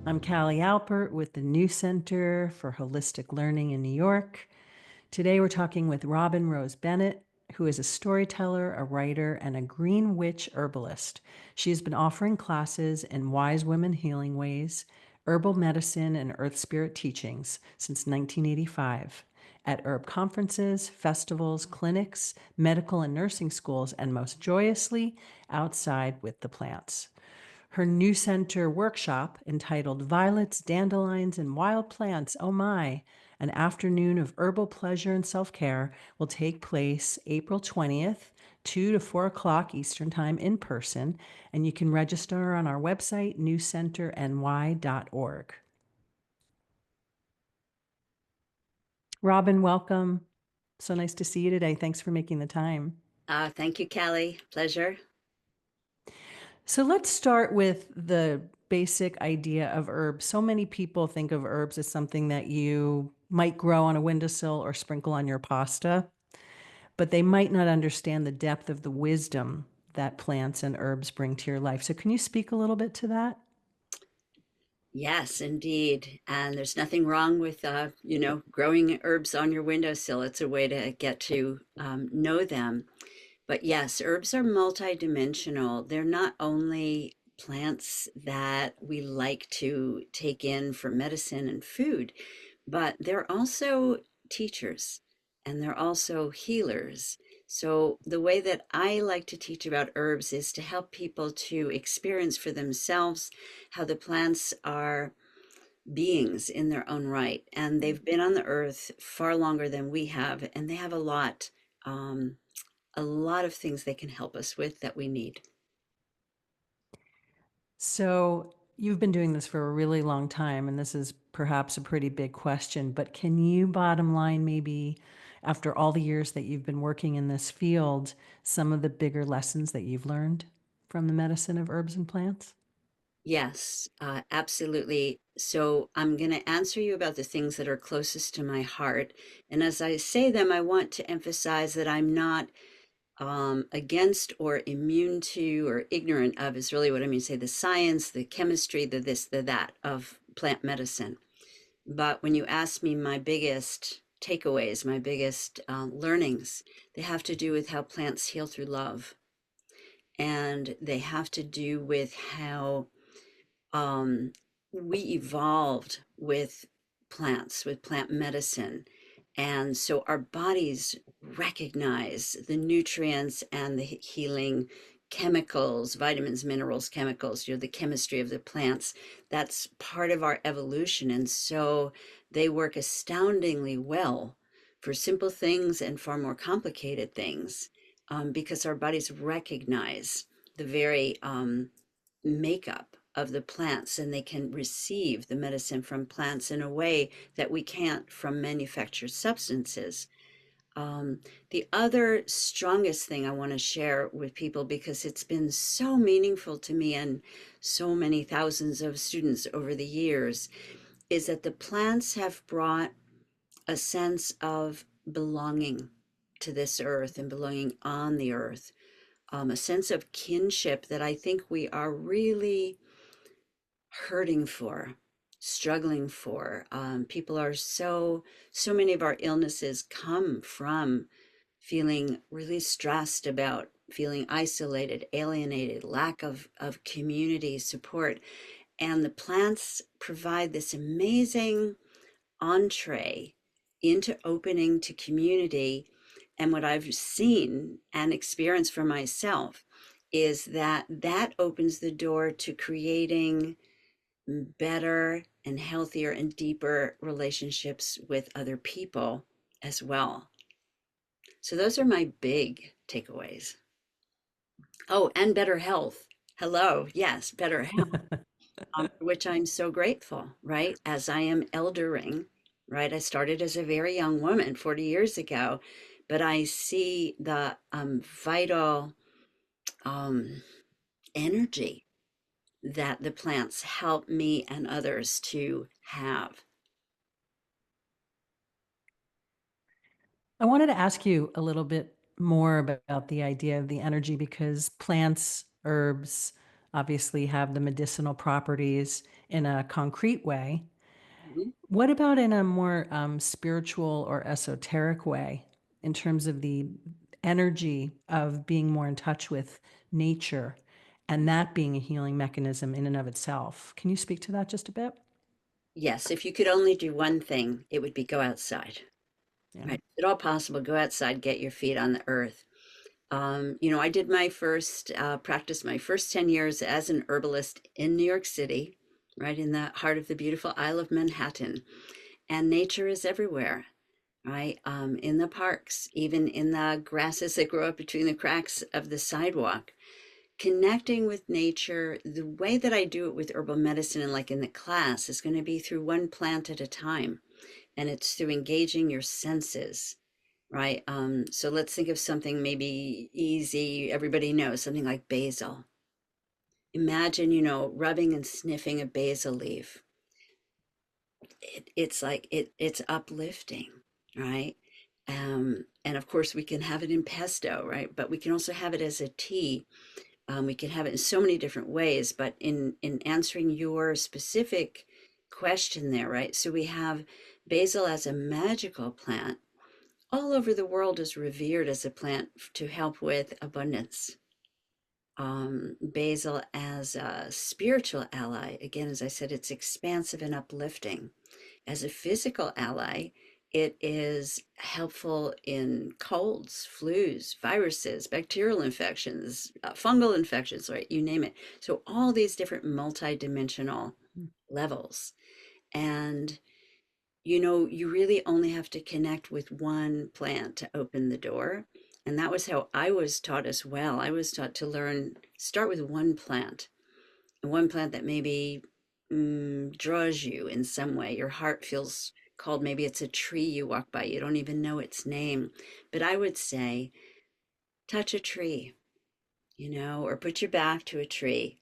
I'm Callie Alpert with the New Center for Holistic Learning in New York. Today we're talking with Robin Rose Bennett, who is a storyteller, a writer, and a green witch herbalist. She has been offering classes in wise women healing ways, herbal medicine, and earth spirit teachings since 1985 at herb conferences, festivals, clinics, medical and nursing schools, and most joyously, outside with the plants. Her new center workshop, entitled Violets, Dandelions, and Wild Plants, oh my, an afternoon of herbal pleasure and self care, will take place April 20th, 2 to 4 o'clock Eastern Time in person, and you can register on our website, newcenterny.org. Robin, welcome. So nice to see you today. Thanks for making the time. Thank you, Callie. Pleasure. So let's start with the basic idea of herbs. So many people think of herbs as something that you might grow on a windowsill or sprinkle on your pasta, but they might not understand the depth of the wisdom that plants and herbs bring to your life. So can you speak a little bit to that? Yes, indeed. And there's nothing wrong with, growing herbs on your windowsill. It's a way to get to know them. But yes, herbs are multidimensional. They're not only plants that we like to take in for medicine and food, but they're also teachers and they're also healers. So, the way that I like to teach about herbs is to help people to experience for themselves how the plants are beings in their own right. And they've been on the earth far longer than we have, and they have um, a lot of things they can help us with that we need. So you've been doing this for a really long time, and this is perhaps a pretty big question, but can you bottom line maybe after all the years that you've been working in this field, some of the bigger lessons that you've learned from the medicine of herbs and plants? Yes, absolutely. So I'm going to answer you about the things that are closest to my heart. And as I say them, I want to emphasize that I'm not against or immune to or ignorant of, is really what I mean to say, the science, the chemistry, the this, the that of plant medicine. But when you ask me my biggest takeaways, my biggest learnings, they have to do with how plants heal through love. And they have to do with how um, we evolved with plants, with plant medicine. And so our bodies recognize the nutrients and the healing chemicals, vitamins, minerals, chemicals, the chemistry of the plants. That's part of our evolution. And so they work astoundingly well for simple things and far more complicated things because our bodies recognize the very makeup of the plants, and they can receive the medicine from plants in a way that we can't from manufactured substances. The other strongest thing I want to share with people, because it's been so meaningful to me and so many thousands of students over the years, is that the plants have brought a sense of belonging to this earth and belonging on the earth, a sense of kinship that I think we are really hurting for, struggling for. People are so many of our illnesses come from feeling really stressed about feeling isolated, alienated, lack of community support. And the plants provide this amazing entree into opening to community. And what I've seen and experienced for myself is that that opens the door to creating better and healthier and deeper relationships with other people as well. So those are my big takeaways. Oh, and better health. Hello, yes, better health, for which I'm so grateful, right? As I am eldering, right? I started as a very young woman 40 years ago, but I see the vital um, energy that the plants help me and others to have. I wanted to ask you a little bit more about the idea of the energy because plants, herbs, obviously have the medicinal properties in a concrete way. Mhm. What about in a more spiritual or esoteric way in terms of the energy of being more in touch with nature and that being a healing mechanism in and of itself? Can you speak to that just a bit? Yes, if you could only do one thing, it would be go outside. Yeah. Right? If at all possible, go outside, get your feet on the earth. I did my first practice my first 10 years as an herbalist in New York City, right in the heart of the beautiful Isle of Manhattan. And nature is everywhere, right? In the parks, even in the grasses that grow up between the cracks of the sidewalk. Connecting with nature, the way that I do it with herbal medicine and like in the class is going to be through one plant at a time. And it's through engaging your senses, right? So let's think of something maybe easy, everybody knows, something like basil. Imagine, rubbing and sniffing a basil leaf. It's like it's uplifting, right? And of course, we can have it in pesto, right? But we can also have it as a tea. We can have it in so many different ways. But in answering your specific question there, right? So we have basil as a magical plant all over the world is revered as a plant to help with abundance. Basil as a spiritual ally, again, as I said, it's expansive and uplifting. As a physical ally, it is helpful in colds, flus, viruses, bacterial infections, fungal infections, right? You name it. So, all these different multidimensional levels. And you really only have to connect with one plant to open the door. And that was how I was taught as well. I was taught to start with one plant, and one plant that maybe draws you in some way. Your heart feels called. Maybe it's a tree you walk by, you don't even know its name. But I would say, touch a tree, or put your back to a tree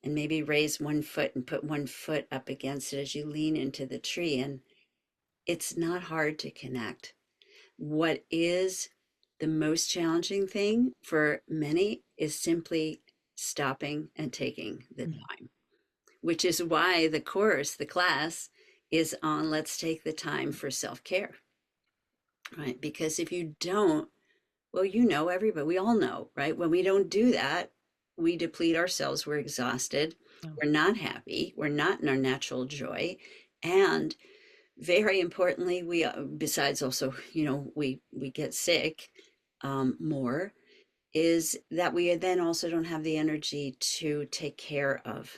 and maybe raise one foot and put one foot up against it as you lean into the tree. And it's not hard to connect. What is the most challenging thing for many is simply stopping and taking the Mm. time, which is why the class is on let's take the time for self care, right? Because if you don't, well, everybody, we all know, right? When we don't do that, we deplete ourselves, we're exhausted, Yeah. we're not happy, we're not in our natural joy. And very importantly, we besides also we get sick more, is that we then also don't have the energy to take care of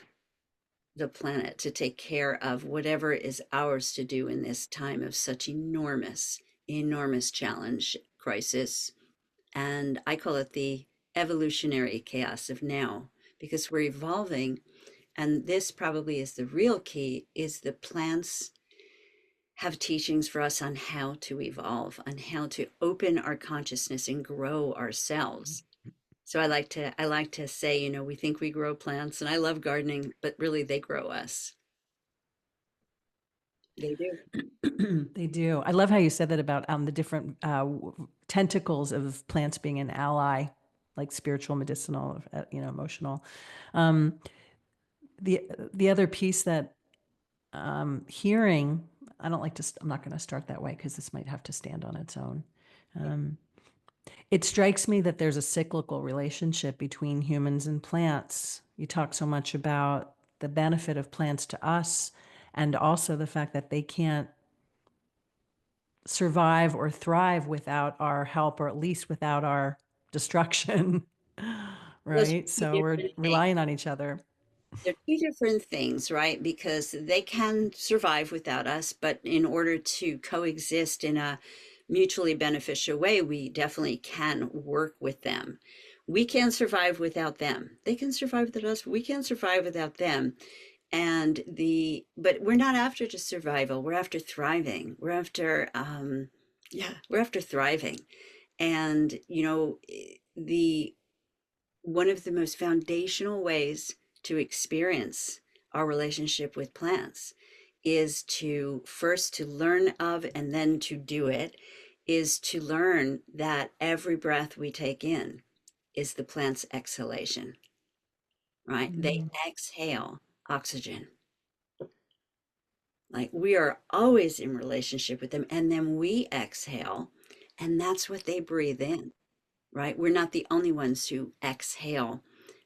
the planet, to take care of whatever is ours to do in this time of such enormous challenge, crisis. And I call it the evolutionary chaos of now, because we're evolving. And this probably is the real key, is the plants have teachings for us on how to evolve, on how to open our consciousness and grow ourselves. So I like to say, we think we grow plants, and I love gardening, but really they grow us. They do. They do. I love how you said that about the different tentacles of plants being an ally, like spiritual, medicinal, emotional. Um, the other piece that hearing, I don't like to. I'm not going to start that way because this might have to stand on its own. Um, it strikes me that there's a cyclical relationship between humans and plants. You talk so much about the benefit of plants to us, and also the fact that they can't survive or thrive without our help, or at least without our destruction. Those are Right? two So we're different things. relying on each other. They're two different things, right? Because they can survive without us, but in order to coexist in a mutually beneficial way, we definitely can work with them. We can survive without them. They can survive without us. We can survive without them. But we're not after just survival. We're after thriving. We're after thriving. And, the one of the most foundational ways to experience our relationship with plants is to first to learn of and then to do it, is to learn that every breath we take in is the plant's exhalation. right? They Mm. exhale oxygen. Like we are always in relationship with them. And then we exhale, and that's what they breathe in, right? We're not the only ones who exhale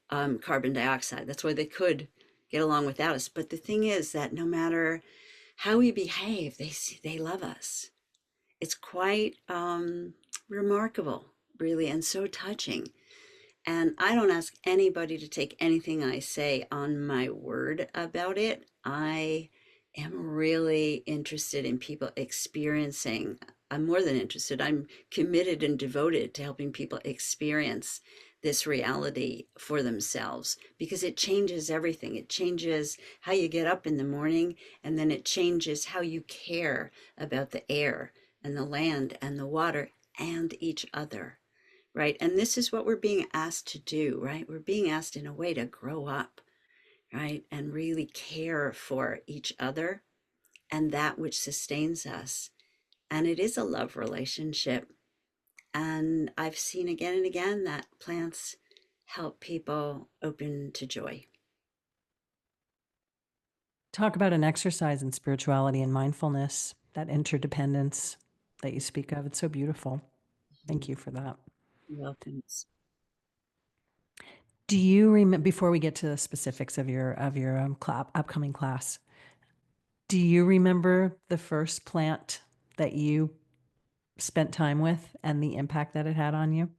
carbon dioxide. That's why they could get along without us. But the thing is that no matter how we behave, they love us. It's quite remarkable, really, and so touching. And I don't ask anybody to take anything I say on my word about it. I am really interested in people experiencing. I'm more than interested. I'm committed and devoted to helping people experience this reality for themselves because it changes everything. It changes how you get up in the morning, and then it changes how you care about the air and the land and the water and each other, right? And this is what we're being asked to do, right? We're being asked in a way to grow up, right? And really care for each other and that which sustains us. And it is a love relationship. And I've seen again and again that plants help people open to joy. Talk about an exercise in spirituality and mindfulness, that interdependence that you speak of. It's so beautiful. Thank Mhm. you for that. Welcome. Do you remember, before we get to the specifics of your upcoming class, do you remember the first plant that you spent time with and the impact that it had on you?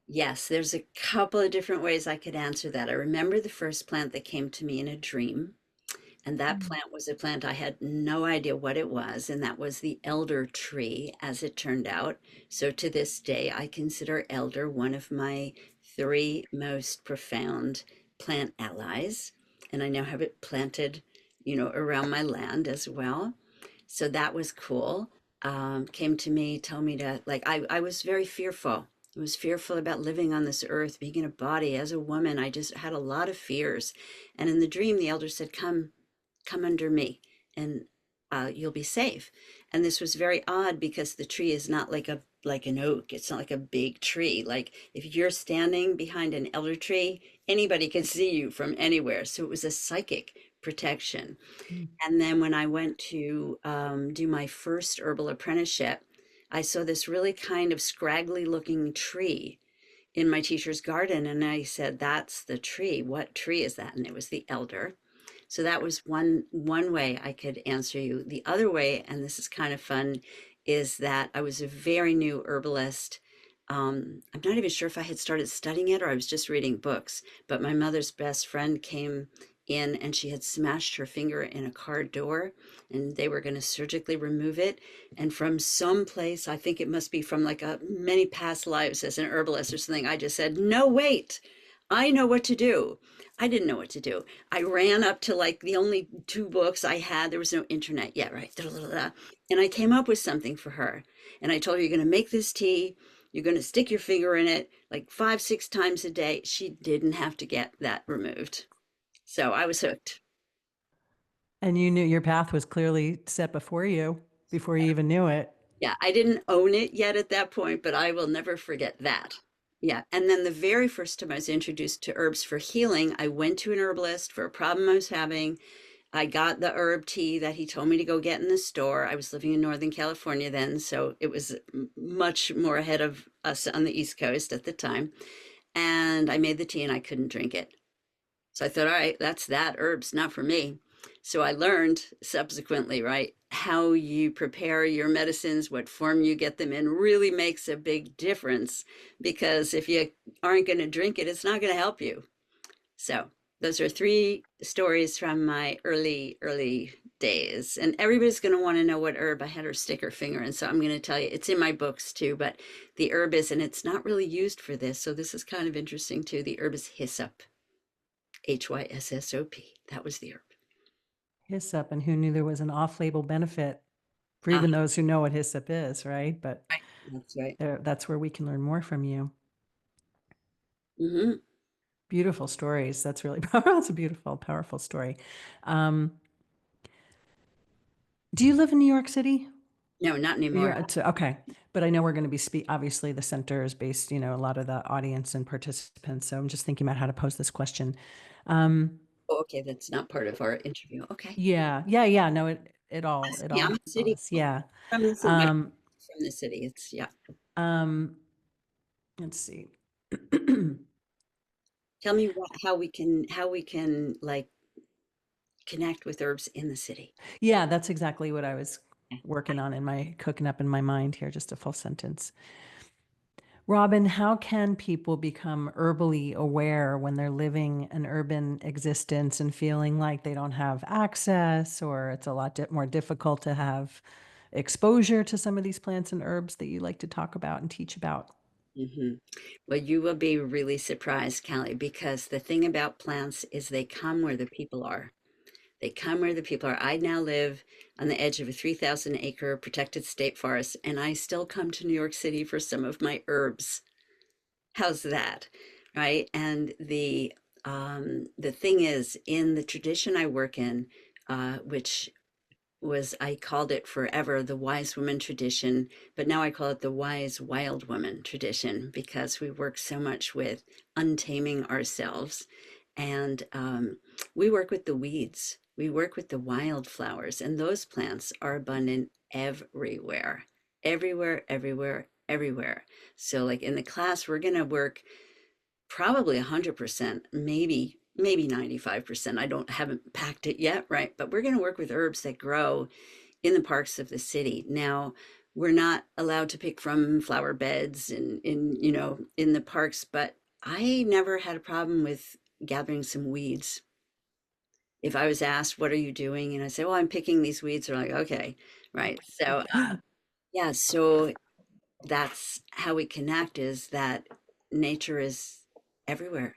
Yes, there's a couple of different ways I could answer that. I remember the first plant that came to me in a dream. And that Mm. plant was a plant I had no idea what it was, and that was the elder tree, as it turned out. So to this day, I consider elder one of my three most profound plant allies. And I now have it planted, around my land as well. So that was cool. Came to me, told me to, like, I was very fearful. I was fearful about living on this earth, being in a body as a woman. I just had a lot of fears. And in the dream, the elder said, come under me, and you'll be safe. And this was very odd because the tree is not like an oak. It's not like a big tree. Like if you're standing behind an elder tree, anybody can see you from anywhere. So it was a psychic protection. Mm. And then when I went to do my first herbal apprenticeship, I saw this really kind of scraggly looking tree in my teacher's garden. And I said, that's the tree. What tree is that? And it was the elder. So that was one way I could answer you. The other way, and this is kind of fun, is that I was a very new herbalist. I'm not even sure if I had started studying it or I was just reading books, but my mother's best friend came in and she had smashed her finger in a car door and they were going to surgically remove it. And from some place, I think it must be from like a many past lives as an herbalist or something, I just said, no, wait, I know what to do. I didn't know what to do. I ran up to like the only two books I had. There was no internet yet, right? And I came up with something for her. And I told her, you're going to make this tea. You're going to stick your finger in it like 5, 6 times a day. She didn't have to get that removed. So I was hooked. And you knew your path was clearly set before you before you even knew it. Yeah, I didn't own it yet at that point, but I will never forget that. Yeah. And then the very first time I was introduced to herbs for healing, I went to an herbalist for a problem I was having. I got the herb tea that he told me to go get in the store. I was living in Northern California then, so it was much more ahead of us on the East Coast at the time. And I made the tea and I couldn't drink it. So I thought, all right, that's that. Herbs, not for me. So I learned subsequently, right, how you prepare your medicines, what form you get them in really makes a big difference because if you aren't going to drink it, it's not going to help you. So those are three stories from my early days. And everybody's going to want to know what herb I had her stick her finger in. So I'm going to tell you, it's in my books too, but the herb is, and it's not really used for this. So this is kind of interesting too. The herb is hyssop, Hyssop. That was the herb. Hyssop, and who knew there was an off-label benefit for Ah, even those who know what hyssop is, right? But right. That's right. that's where we can learn more from you. Hmm. Beautiful stories. That's really that's a beautiful, powerful story. Um, do you live in New York City? No, not You're anymore. okay, but I know we're going to be obviously the center is based, a lot of the audience and participants. So I'm just thinking about how to pose this question. Um, Oh, okay, that's not part of our interview. Okay. yeah, yeah, yeah. No, it Yeah, I'm all a city is. girl. Yeah. From the city, my Um, from the city. It's yeah. um, let's see. Tell me how we can like connect with herbs in the city. Yeah, that's exactly what I was Okay. working on in my cooking up in my mind here, just a full sentence. Robin, how can people become herbally aware when they're living an urban existence and feeling like they don't have access or it's a lot more difficult to have exposure to some of these plants and herbs that you like to talk about and teach about? Hmm. Well, you will be really surprised, Callie, because the thing about plants is they come where the people are. They come where the people are. I now live on the edge of a 3,000 acre protected state forest, and I still come to New York City for some of my herbs. How's that? Right? And the thing is, in the tradition I work in, which was I called it forever the wise woman tradition, but now I call it the wise wild woman tradition because we work so much with untaming ourselves. And we work with the weeds, we work with the wildflowers, and those plants are abundant everywhere, everywhere, everywhere, everywhere. So, like in the class, we're going to work probably 100%, maybe 95%. I don't haven't packed it yet, right? But we're going to work with herbs that grow in the parks of the city. Now, we're not allowed to pick from flower beds in the parks, but I never had a problem with gathering some weeds. If I was asked, "What are you doing?" and I say, "Well, I'm picking these weeds," they're like, "Okay." Right. So, yeah, so that's how we connect is that nature is everywhere,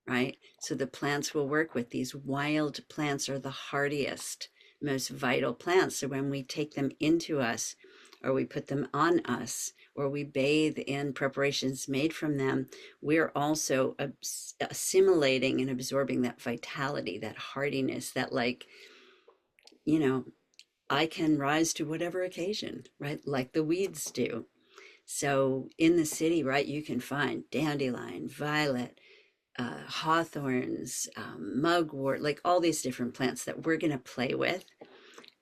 right? So the plants we'll work with, these wild plants are the hardiest, most vital plants. So when we take them into us, or we put them on us, or we bathe in preparations made from them, we're also assimilating and absorbing that vitality, that hardiness, that like, you know, I can rise to whatever occasion, right? Like the weeds do. So in the city, right, you can find dandelion, violet, hawthorns, mugwort, like all these different plants that we're going to play with.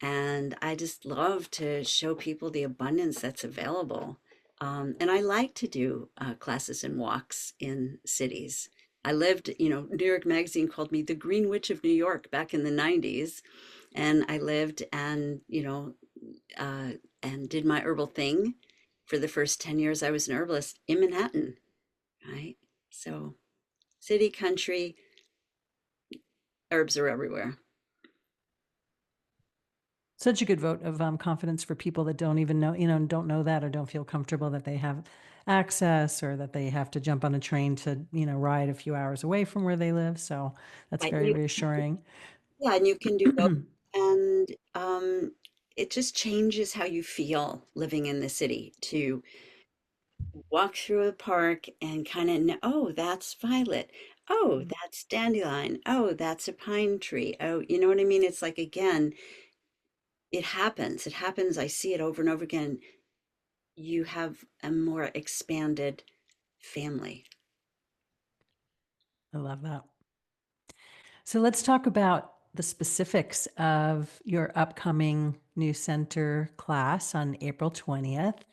And I just love to show people the abundance that's available. And I like to do classes and walks in cities. I lived, New York Magazine called me the Green Witch of New York back in the 90s. And I lived uh, and did my herbal thing for the first 10 years I was an herbalist in Manhattan, right? So, city, country, herbs are everywhere. Such a good vote of confidence for people that don't even know, don't know that or don't feel comfortable that they have access or that they have to jump on a train to, ride a few hours away from where they live. So that's Right. very reassuring. Yeah, and you can do both. And it just changes how you feel living in the city to walk through a park and kind of know, oh, that's violet. Oh, that's dandelion. Oh, that's a pine tree. Oh, you know what I mean? It's like, again, it happens. It happens. I see it over and over again. You have a more expanded family. I love that. So let's talk about the specifics of your upcoming new center class on April 20th.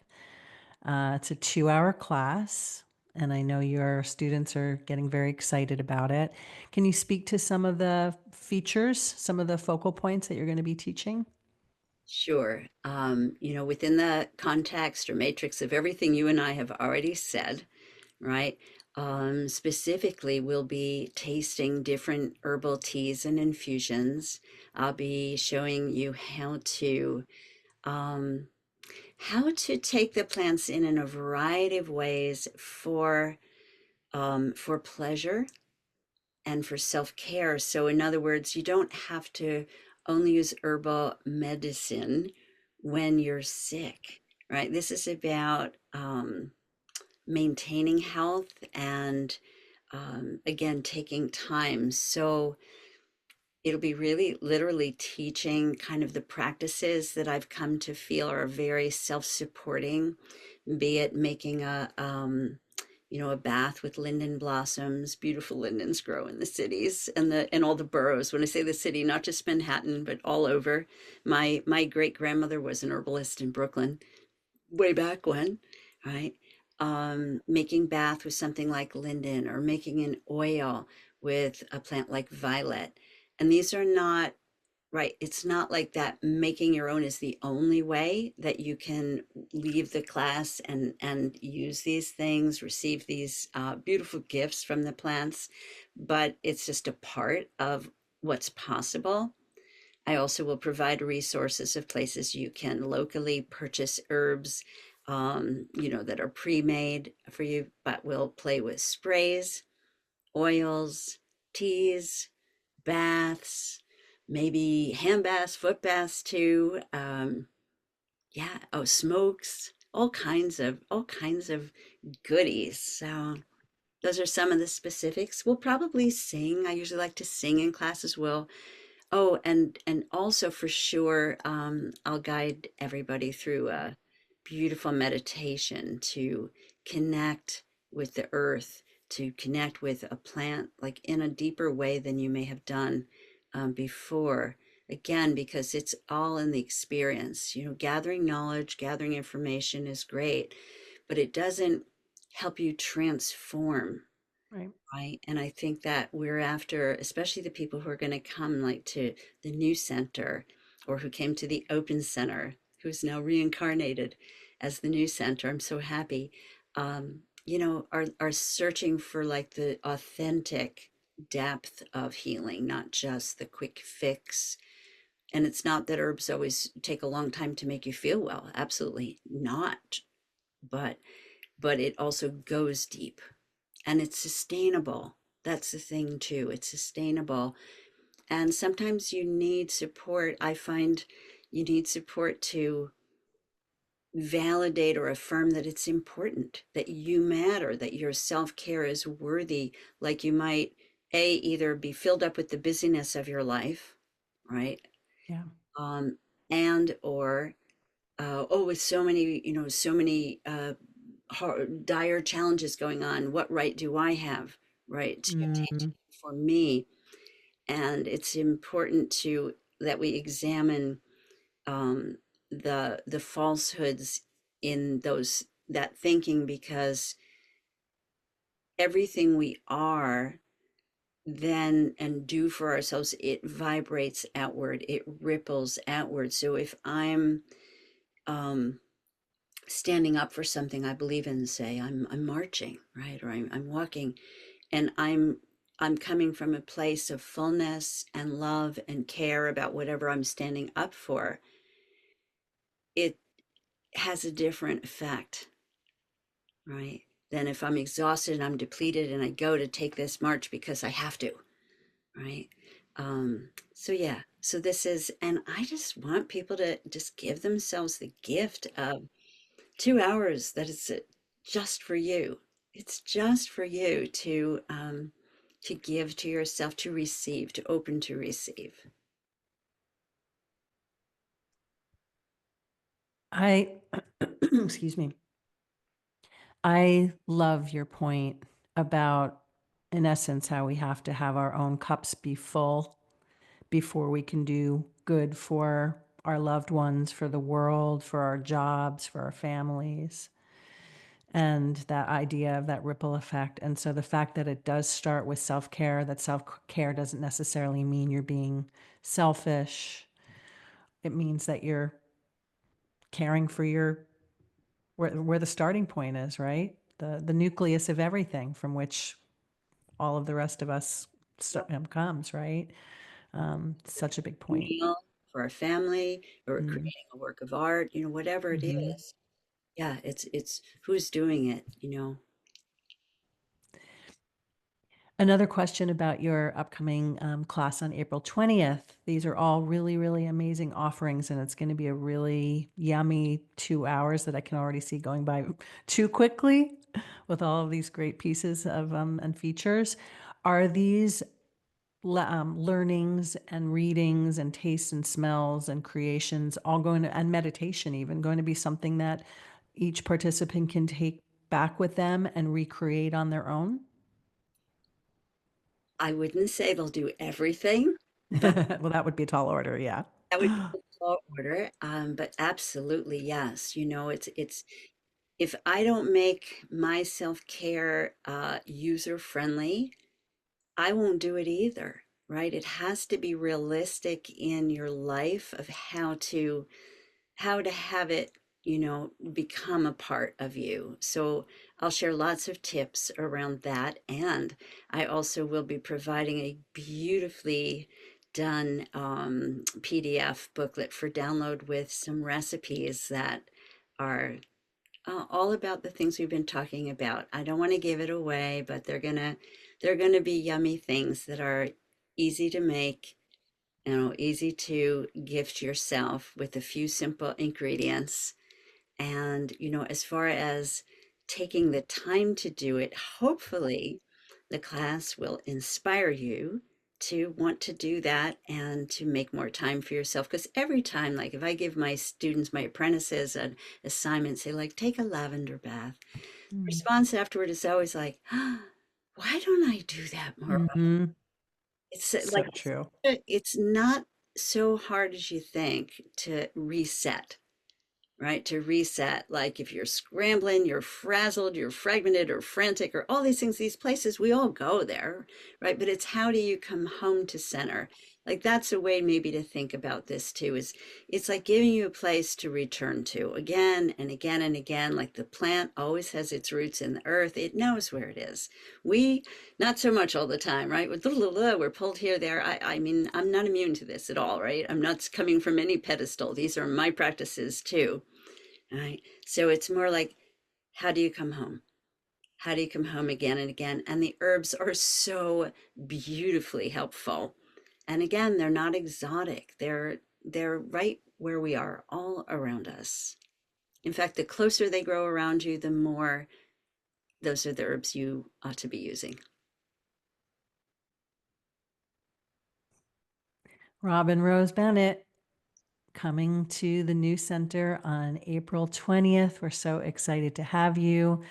It's a 2 hour class, and I know your students are getting very excited about it. Can you speak to some of the features, some of the focal points that you're going to be teaching? Sure. Within the context or matrix of everything you and I have already said, right? Specifically, we'll be tasting different herbal teas and infusions. I'll be showing you um, how to take the plants in a variety of ways for pleasure and for self-care. So in other words, you don't have to only use herbal medicine when you're sick, right? This is about maintaining health and again taking time. So it'll be really literally teaching kind of the practices that I've come to feel are very self-supporting, be it making a bath with linden blossoms. Beautiful lindens grow in the cities and the and all the boroughs. When I say the city, not just Manhattan, but all over. My great grandmother was an herbalist in Brooklyn way back when, right? Making bath with something like linden or making an oil with a plant like violet. And these are not right. It's not like that making your own is the only way that you can leave the class and use these things, receive these beautiful gifts from the plants, but it's just a part of what's possible. I also will provide resources of places you can locally purchase herbs, that are pre-made for you, but we'll play with sprays, oils, teas, baths, maybe hand baths, foot baths too. Yeah, oh, smokes, all kinds of goodies. So those are some of the specifics. We'll probably sing. I usually like to sing in class as well. Oh, and also for sure, I'll guide everybody through a beautiful meditation to connect with the earth, to connect with a plant like in a deeper way than you may have done before. Again, because it's all in the experience. Gathering knowledge, gathering information is great, but it doesn't help you transform. Right. Right. And I think that we're after, especially the people who are going to come like to the new center or who came to the open center, who's now reincarnated as the new center. I'm so happy. Are searching for like the authentic depth of healing, not just the quick fix. And it's not that herbs always take a long time to make you feel well. Absolutely not. But it also goes deep and it's sustainable. That's the thing too. It's sustainable. And sometimes you need support. I find you need support to validate or affirm that it's important, that you matter, that your self-care is worthy. Like you might either be filled up with the busyness of your life, right? Yeah. Um, and or with so many dire challenges going on. What right do I have, right, to take Mm, for me? And it's important to that we examine um, the falsehoods in those that thinking, because everything we are then and do for ourselves, it vibrates outward, it ripples outward. So if I'm um, standing up for something I believe in, say I'm marching, right, or I'm walking, and I'm coming from a place of fullness and love and care about whatever I'm standing up for, it has a different effect, right? Than if I'm exhausted and I'm depleted and I go to take this march because I have to, right? So yeah, so this is, and I just want people to just give themselves the gift of 2 hours that is just for you. It's just for you to give to yourself, to receive, to open to receive. I, excuse me. I love your point about, in essence, how we have to have our own cups be full before we can do good for our loved ones, for the world, for our jobs, for our families, and that idea of that ripple effect. And so the fact that it does start with self care, that self care doesn't necessarily mean you're being selfish. It means that you're caring for your where the starting point is, right? The nucleus of everything from which all of the rest of us comes, right? Such a big point. Meal for our family or Mm. creating a work of art, whatever it Mhm. is. Yeah, it's who's doing it. Another question about your upcoming class on April 20th. These are all really, really amazing offerings, and it's going to be a really yummy 2 hours that I can already see going by too quickly with all of these great pieces of and features. Are these learnings and readings and tastes and smells and creations all going to, and meditation even going to be something that each participant can take back with them and recreate on their own? I wouldn't say they'll do everything, but Well, that would be a tall order, yeah. that would be a tall order. But absolutely, yes. It's if I don't make my self-care user friendly, I won't do it either, right? It has to be realistic in your life of how to have it, become a part of you. So I'll share lots of tips around that. And I also will be providing a beautifully done PDF booklet for download with some recipes that are all about the things we've been talking about. I don't want to give it away, but they're gonna be yummy things that are easy to make, easy to gift yourself with a few simple ingredients. And, as far as taking the time to do it, hopefully the class will inspire you to want to do that and to make more time for yourself. Because every time, like if I give my students, my apprentices, an assignment, say, like, take a lavender bath, Mm. response afterward is always like, why don't I do that more? Hmm. It's So like, true. it's not so hard as you think to reset, right? To reset. Like if you're scrambling, you're frazzled, you're fragmented or frantic or all these things, these places, we all go there, right? But it's how do you come home to center? Like that's a way maybe to think about this too, is it's like giving you a place to return to again and again and again. Like the plant always has its roots in the earth. It knows where it is. We, not so much all the time, right? We're pulled here, there. I mean, I'm not immune to this at all, right? I'm not coming from any pedestal. These are my practices too. Right. So it's more like, how do you come home? How do you come home again and again? And the herbs are so beautifully helpful. And again, they're not exotic. They're right where we are, all around us. In fact, the closer they grow around you, the more those are the herbs you ought to be using. Robin Rose Bennett coming to the new center on April 20th. We're so excited to have you.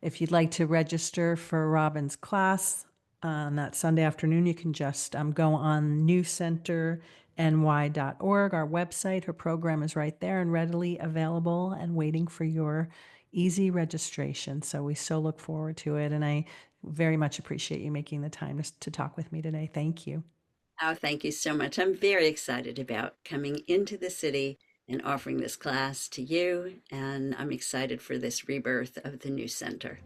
If you'd like to register for Robin's class on that Sunday afternoon, you can just go on newcenterny.org, our website. Her program is right there and readily available and waiting for your easy registration. So we so look forward to it. And I very much appreciate you making the time to talk with me today. Thank you. Oh, thank you so much. I'm very excited about coming into the city and offering this class to you. And I'm excited for this rebirth of the new center.